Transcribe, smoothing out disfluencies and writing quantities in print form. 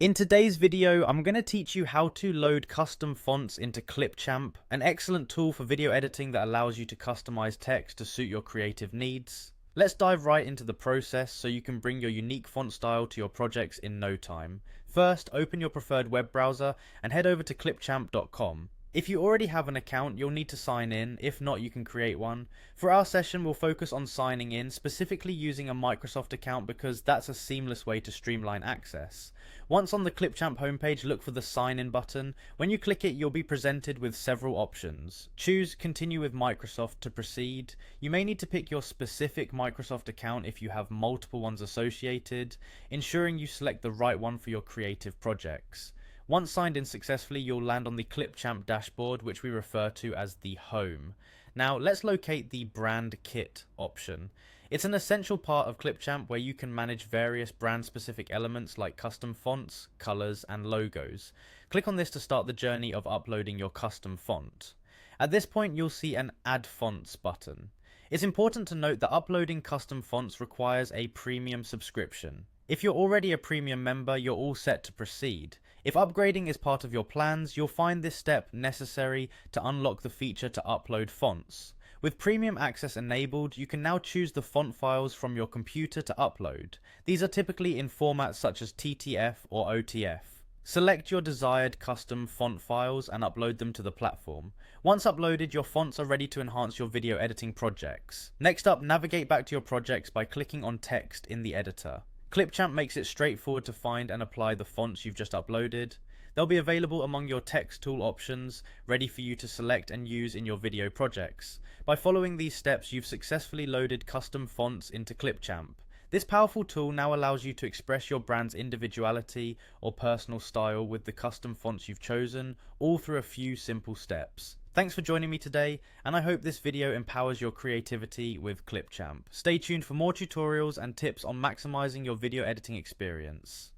In today's video, I'm going to teach you how to load custom fonts into Clipchamp, an excellent tool for video editing that allows you to customize text to suit your creative needs. Let's dive right into the process so you can bring your unique font style to your projects in no time. First, open your preferred web browser and head over to clipchamp.com. If you already have an account, you'll need to sign in. If not, you can create one. For our session, we'll focus on signing in, specifically using a Microsoft account because that's a seamless way to streamline access. Once on the Clipchamp homepage, look for the sign in button. When you click it, you'll be presented with several options. Choose Continue with Microsoft to proceed. You may need to pick your specific Microsoft account if you have multiple ones associated, ensuring you select the right one for your creative projects. Once signed in successfully, you'll land on the Clipchamp dashboard, which we refer to as the home. Now let's locate the brand kit option. It's an essential part of Clipchamp where you can manage various brand specific elements like custom fonts, colors, and logos. Click on this to start the journey of uploading your custom font. At this point, you'll see an Add Fonts button. It's important to note that uploading custom fonts requires a premium subscription. If you're already a premium member, you're all set to proceed. If upgrading is part of your plans, you'll find this step necessary to unlock the feature to upload fonts. With premium access enabled, you can now choose the font files from your computer to upload. These are typically in formats such as TTF or OTF. Select your desired custom font files and upload them to the platform. Once uploaded, your fonts are ready to enhance your video editing projects. Next up, navigate back to your projects by clicking on text in the editor. Clipchamp makes it straightforward to find and apply the fonts you've just uploaded. They'll be available among your text tool options, ready for you to select and use in your video projects. By following these steps, you've successfully loaded custom fonts into Clipchamp. This powerful tool now allows you to express your brand's individuality or personal style with the custom fonts you've chosen, all through a few simple steps. Thanks for joining me today, and I hope this video empowers your creativity with Clipchamp. Stay tuned for more tutorials and tips on maximizing your video editing experience.